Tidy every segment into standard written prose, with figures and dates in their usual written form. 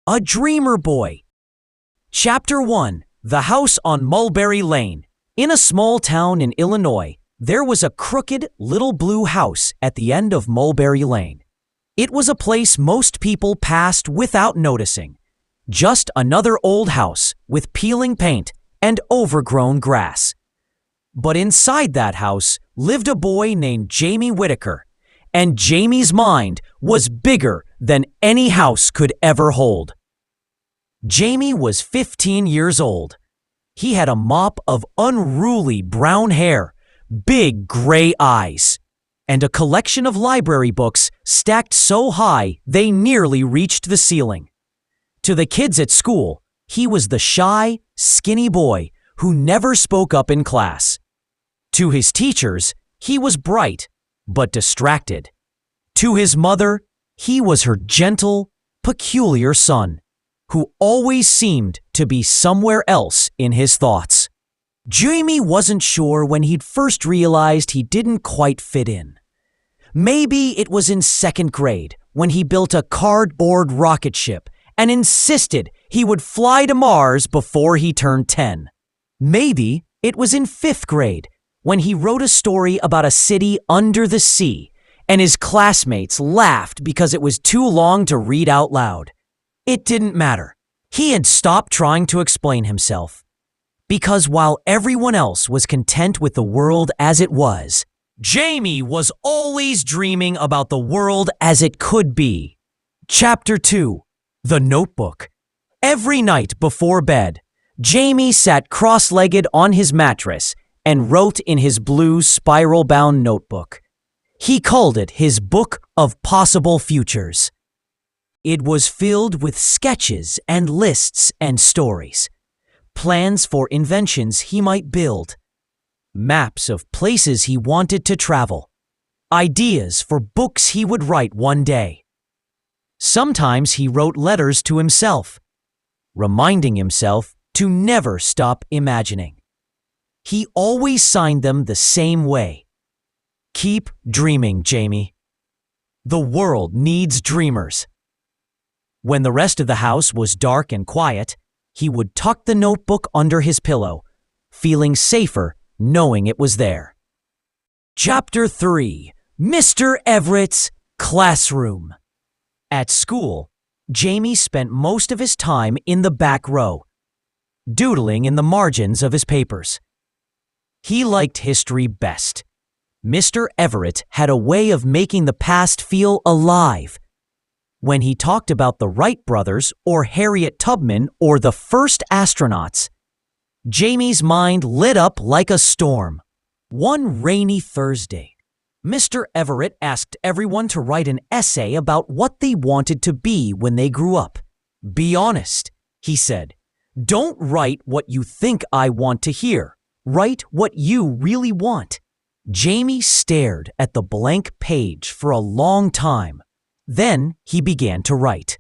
A Dreamer Boy. Chapter 1. The House on Mulberry Lane. In a small town in Illinois, there was a crooked little blue house at the end of Mulberry Lane. It was a place most people passed without noticing. Just another old house with peeling paint and overgrown grass. But inside that house lived a boy named Jamie Whitaker, and Jamie's mind was bigger than any house could ever hold. Jamie was 15 years old. He had a mop of unruly brown hair, big gray eyes, and a collection of library books stacked so high they nearly reached the ceiling. To the kids at school, he was the shy, skinny boy who never spoke up in class. To his teachers, he was bright, but distracted. To his mother, he was her gentle, peculiar son, who always seemed to be somewhere else in his thoughts. Jamie wasn't sure when he'd first realized he didn't quite fit in. Maybe it was in second grade when he built a cardboard rocket ship and insisted he would fly to Mars before he turned 10. Maybe it was in fifth grade when he wrote a story about a city under the sea and his classmates laughed because it was too long to read out loud. It didn't matter. He had stopped trying to explain himself. Because while everyone else was content with the world as it was, Jamie was always dreaming about the world as it could be. Chapter 2. The Notebook. Every night before bed, Jamie sat cross-legged on his mattress and wrote in his blue spiral-bound notebook. He called it his Book of Possible Futures. It was filled with sketches and lists and stories, plans for inventions he might build, maps of places he wanted to travel, ideas for books he would write one day. Sometimes he wrote letters to himself, reminding himself to never stop imagining. He always signed them the same way. Keep dreaming, Jamie. The world needs dreamers. When the rest of the house was dark and quiet, he would tuck the notebook under his pillow, feeling safer knowing it was there. Chapter 3. Mr. Everett's Classroom. At school, Jamie spent most of his time in the back row, doodling in the margins of his papers. He liked history best. Mr. Everett had a way of making the past feel alive. When he talked about the Wright brothers or Harriet Tubman or the first astronauts, Jamie's mind lit up like a storm. One rainy Thursday, Mr. Everett asked everyone to write an essay about what they wanted to be when they grew up. Be honest, he said. Don't write what you think I want to hear. Write what you really want. Jamie stared at the blank page for a long time. Then he began to write.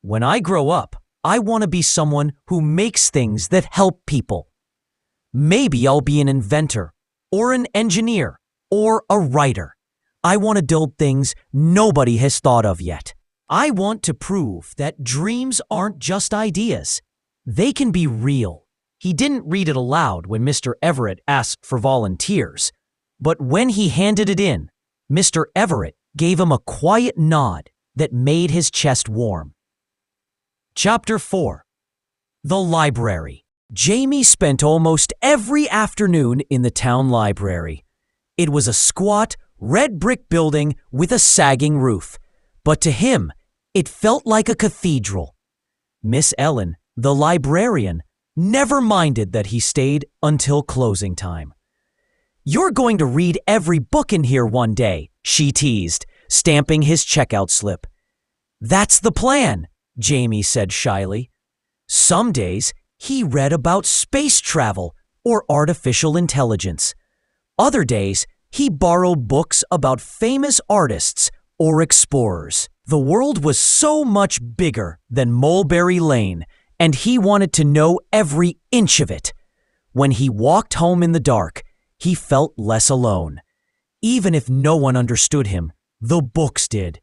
When I grow up, I want to be someone who makes things that help people. Maybe I'll be an inventor, or an engineer, or a writer. I want to build things nobody has thought of yet. I want to prove that dreams aren't just ideas. They can be real. He didn't read it aloud when Mr. Everett asked for volunteers, but when he handed it in, Mr. Everett gave him a quiet nod that made his chest warm. Chapter 4. The Library. Jamie spent almost every afternoon in the town library. It was a squat, red brick building with a sagging roof, but to him, it felt like a cathedral. Miss Ellen, the librarian, never minded that he stayed until closing time. You're going to read every book in here one day, she teased, stamping his checkout slip. That's the plan, Jamie said shyly. Some days, he read about space travel or artificial intelligence. Other days, he borrowed books about famous artists or explorers. The world was so much bigger than Mulberry Lane, and he wanted to know every inch of it. When he walked home in the dark, he felt less alone. Even if no one understood him, the books did.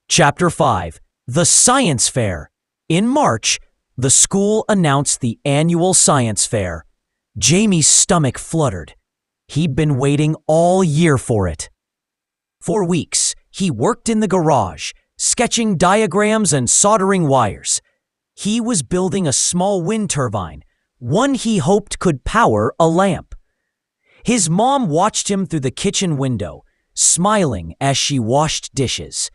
Chapter 5. The Science Fair. In March, the school announced the annual science fair. Jamie's stomach fluttered. He'd been waiting all year for it. For weeks, he worked in the garage, sketching diagrams and soldering wires. He was building a small wind turbine, one he hoped could power a lamp. His mom watched him through the kitchen window, smiling as she washed dishes.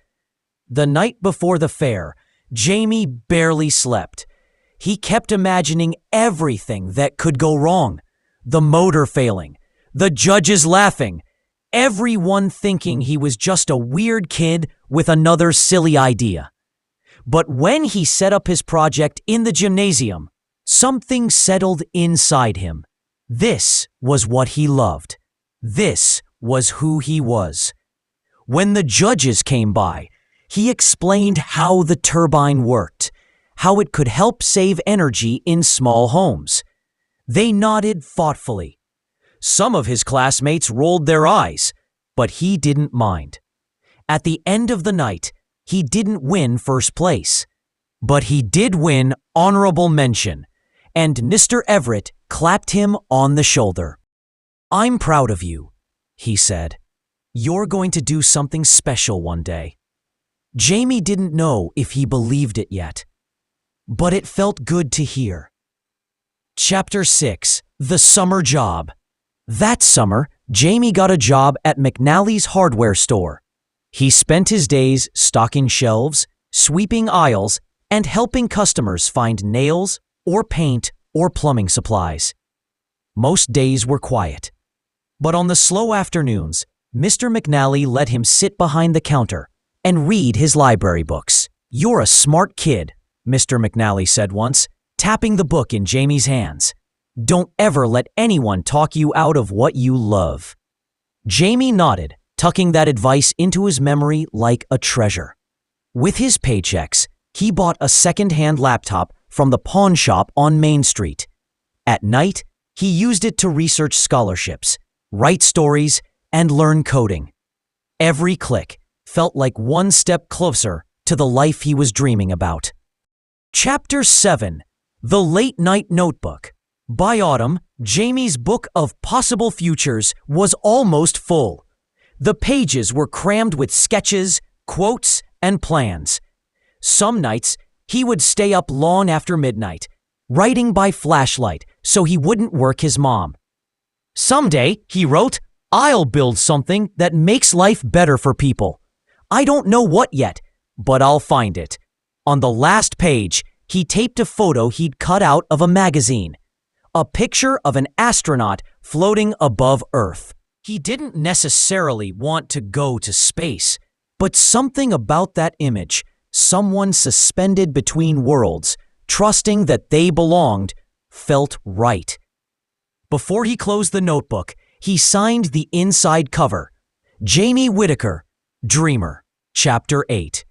The night before the fair, Jamie barely slept. He kept imagining everything that could go wrong. The motor failing, the judges laughing, everyone thinking he was just a weird kid with another silly idea. But when he set up his project in the gymnasium, something settled inside him. This was what he loved. This was who he was. When the judges came by, he explained how the turbine worked, how it could help save energy in small homes. They nodded thoughtfully. Some of his classmates rolled their eyes, but he didn't mind. At the end of the night, he didn't win first place, but he did win honorable mention, and Mr. Everett clapped him on the shoulder. "I'm proud of you," he said. "You're going to do something special one day." Jamie didn't know if he believed it yet, but it felt good to hear. Chapter 6. The Summer Job. That summer, Jamie got a job at McNally's hardware store. He spent his days stocking shelves, sweeping aisles, and helping customers find nails or paint or plumbing supplies. Most days were quiet, but on the slow afternoons, Mr. McNally let him sit behind the counter and read his library books. "You're a smart kid," Mr. McNally said once, tapping the book in Jamie's hands. "Don't ever let anyone talk you out of what you love." Jamie nodded, tucking that advice into his memory like a treasure. With his paychecks, he bought a second-hand laptop from the pawn shop on Main Street. At night, he used it to research scholarships, write stories, and learn coding. Every click felt like one step closer to the life he was dreaming about. Chapter 7. The Late Night Notebook. By autumn, Jamie's book of possible futures was almost full. The pages were crammed with sketches, quotes, and plans. Some nights, he would stay up long after midnight, writing by flashlight so he wouldn't work his mom. Someday, he wrote, "I'll build something that makes life better for people. I don't know what yet, but I'll find it." On the last page, he taped a photo he'd cut out of a magazine, a picture of an astronaut floating above Earth. He didn't necessarily want to go to space, but something about that image, someone suspended between worlds, trusting that they belonged, felt right. Before he closed the notebook, he signed the inside cover. Jamie Whitaker, Dreamer, Chapter 8.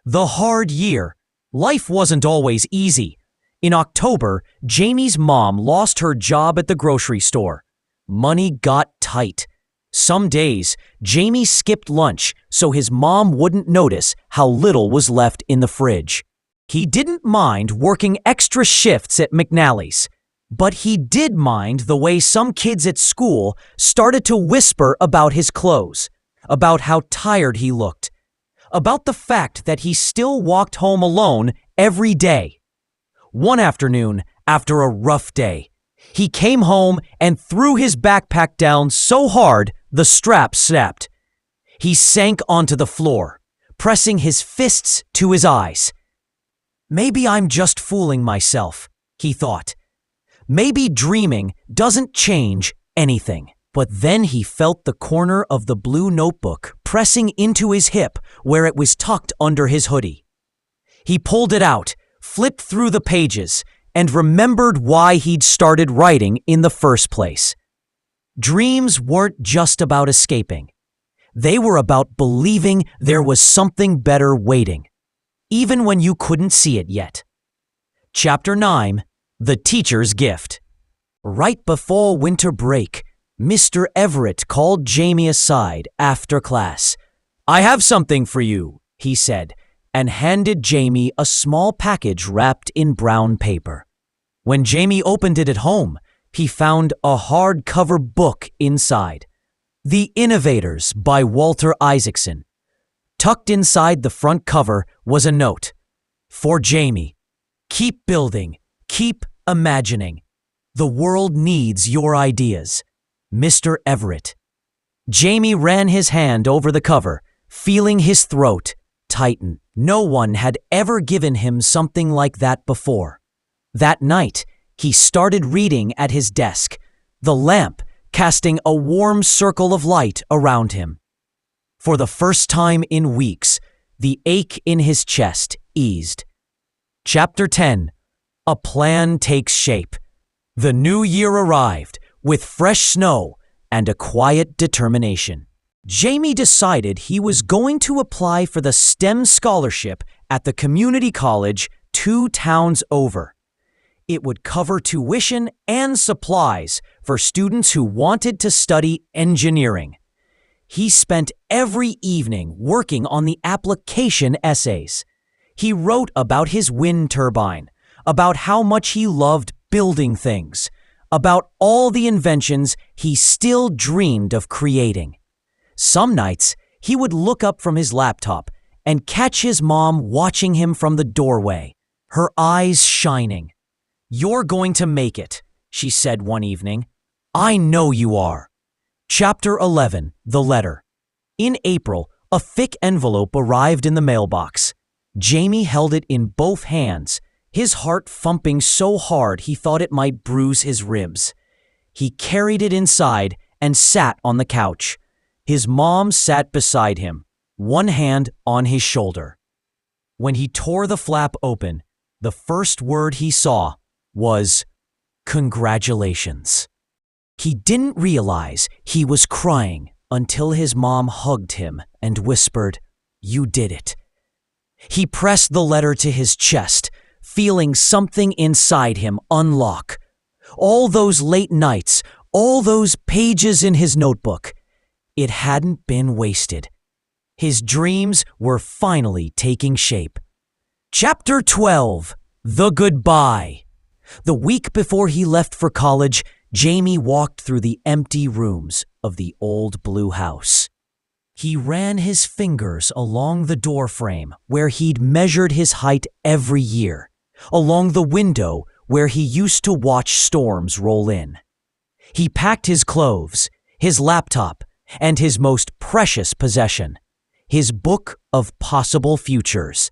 The hard year. Life wasn't always easy. In October, Jamie's mom lost her job at the grocery store. Money got tight. Some days, Jamie skipped lunch so his mom wouldn't notice how little was left in the fridge. He didn't mind working extra shifts at McNally's, but he did mind the way some kids at school started to whisper about his clothes, about how tired he looked, about the fact that he still walked home alone every day. One afternoon, after a rough day, he came home and threw his backpack down so hard the strap snapped. He sank onto the floor, pressing his fists to his eyes. "Maybe I'm just fooling myself," he thought. "Maybe dreaming doesn't change anything." But then he felt the corner of the blue notebook pressing into his hip where it was tucked under his hoodie. He pulled it out, flipped through the pages, and remembered why he'd started writing in the first place. Dreams weren't just about escaping. They were about believing there was something better waiting, even when you couldn't see it yet. Chapter 9. The Teacher's Gift. Right before winter break, Mr. Everett called Jamie aside after class. "I have something for you," he said, and handed Jamie a small package wrapped in brown paper. When Jamie opened it at home, he found a hardcover book inside. The Innovators by Walter Isaacson. Tucked inside the front cover was a note. For Jamie, keep building, keep imagining. The world needs your ideas. Mr. Everett. Jamie ran his hand over the cover, feeling his throat tighten. No one had ever given him something like that before. That night, he started reading at his desk, the lamp casting a warm circle of light around him. For the first time in weeks, the ache in his chest eased. Chapter 10. A plan takes shape. The new year arrived with fresh snow and a quiet determination. Jamie decided he was going to apply for the STEM scholarship at the community college 2 towns over. It would cover tuition and supplies for students who wanted to study engineering. He spent every evening working on the application essays. He wrote about his wind turbine, about how much he loved building things, about all the inventions he still dreamed of creating. Some nights, he would look up from his laptop and catch his mom watching him from the doorway, her eyes shining. "You're going to make it," she said one evening. "I know you are." Chapter 11. The Letter. In April, a thick envelope arrived in the mailbox. Jamie held it in both hands, his heart thumping so hard he thought it might bruise his ribs. He carried it inside and sat on the couch. His mom sat beside him, one hand on his shoulder. When he tore the flap open, the first word he saw was, "Congratulations." He didn't realize he was crying until his mom hugged him and whispered, "You did it." He pressed the letter to his chest, feeling something inside him unlock. All those late nights, all those pages in his notebook, it hadn't been wasted. His dreams were finally taking shape. Chapter 12. The Goodbye. The week before he left for college, Jamie walked through the empty rooms of the old blue house. He ran his fingers along the doorframe where he'd measured his height every year, along the window where he used to watch storms roll in. He packed his clothes, his laptop, and his most precious possession, his book of possible futures.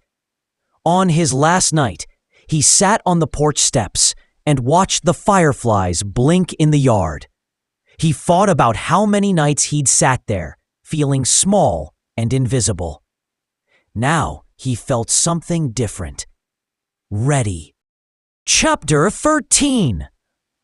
On his last night, he sat on the porch steps and watched the fireflies blink in the yard. He thought about how many nights he'd sat there, feeling small and invisible. Now he felt something different. Ready. Chapter 13.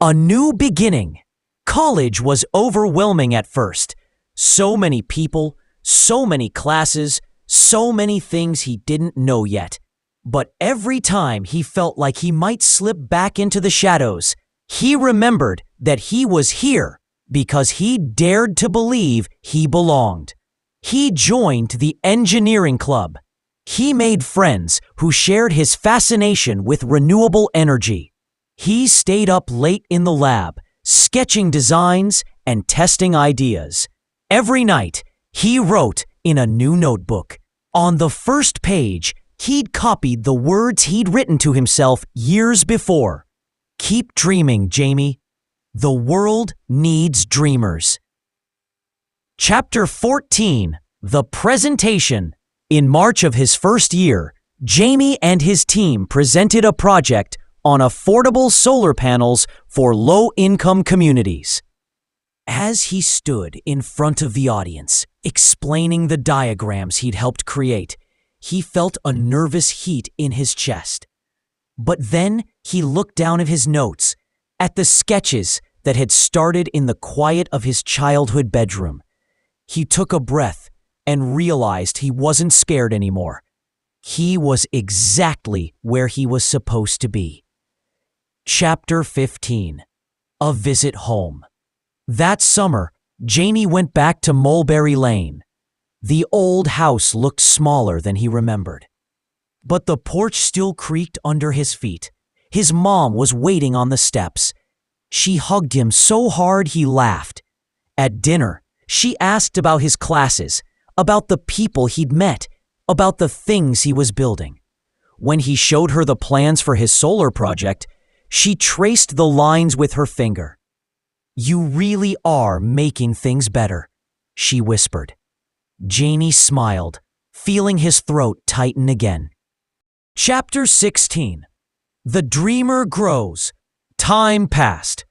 A New Beginning. College was overwhelming at first. So many people, so many classes, so many things he didn't know yet. But every time he felt like he might slip back into the shadows, he remembered that he was here because he dared to believe he belonged. He joined the engineering club. He made friends who shared his fascination with renewable energy. He stayed up late in the lab, sketching designs and testing ideas. Every night, he wrote in a new notebook. On the first page, he'd copied the words he'd written to himself years before. "Keep dreaming, Jamie. The world needs dreamers." Chapter 14. The Presentation. In March of his first year, Jamie and his team presented a project on affordable solar panels for low-income communities. As he stood in front of the audience, explaining the diagrams he'd helped create, he felt a nervous heat in his chest. But then he looked down at his notes, at the sketches that had started in the quiet of his childhood bedroom. He took a breath and realized he wasn't scared anymore. He was exactly where he was supposed to be. Chapter 15. A Visit Home. That summer, Jamie went back to Mulberry Lane. The old house looked smaller than he remembered. But the porch still creaked under his feet. His mom was waiting on the steps. She hugged him so hard he laughed. At dinner, she asked about his classes, about the people he'd met, about the things he was building. When he showed her the plans for his solar project, she traced the lines with her finger. "You really are making things better," she whispered. Janie smiled, feeling his throat tighten again. Chapter 16. The Dreamer Grows. Time passed.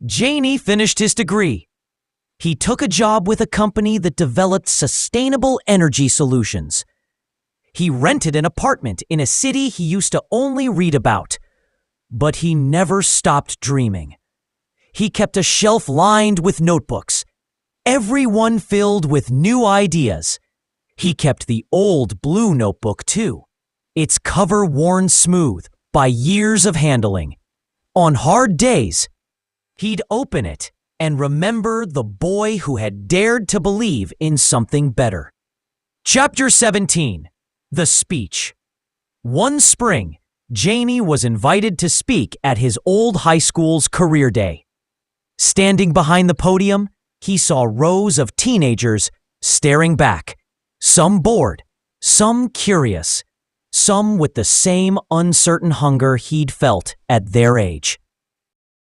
Janie finished his degree. He took a job with a company that developed sustainable energy solutions. He rented an apartment in a city he used to only read about. But he never stopped dreaming. He kept a shelf lined with notebooks, every one filled with new ideas. He kept the old blue notebook too, its cover worn smooth by years of handling. On hard days, he'd open it and remember the boy who had dared to believe in something better. Chapter 17. The Speech. One spring, Janie was invited to speak at his old high school's career day. Standing behind the podium, he saw rows of teenagers staring back, some bored, some curious, some with the same uncertain hunger he'd felt at their age.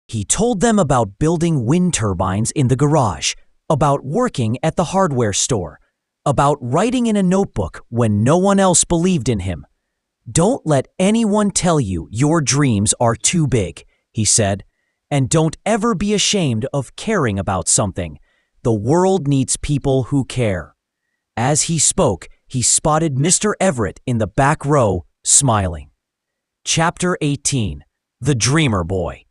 He told them about building wind turbines in the garage, about working at the hardware store, about writing in a notebook when no one else believed in him. "Don't let anyone tell you your dreams are too big," he said, "and don't ever be ashamed of caring about something. The world needs people who care." As he spoke, he spotted Mr. Everett in the back row, smiling. Chapter 18. The Dreamer Boy.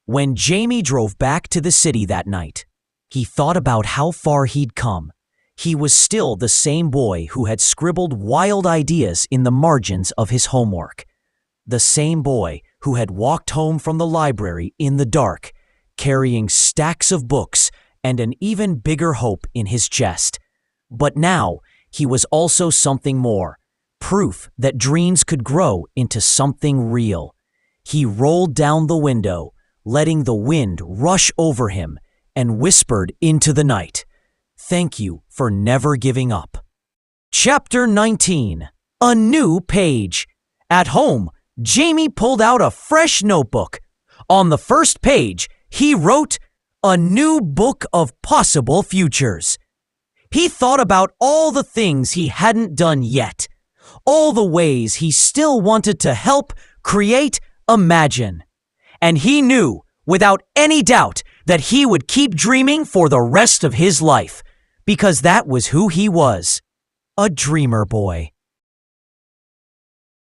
When Jamie drove back to the city that night, he thought about how far he'd come. He was still the same boy who had scribbled wild ideas in the margins of his homework. The same boy who had walked home from the library in the dark, carrying stacks of books and an even bigger hope in his chest. But now, he was also something more, proof that dreams could grow into something real. He rolled down the window, letting the wind rush over him, and whispered into the night, "Thank you for never giving up." Chapter 19. A New Page. At home, Jamie pulled out a fresh notebook. On the first page, he wrote, "A new book of possible futures." He thought about all the things he hadn't done yet, all the ways he still wanted to help, create, imagine. And he knew, without any doubt, that he would keep dreaming for the rest of his life, because that was who he was, a dreamer boy.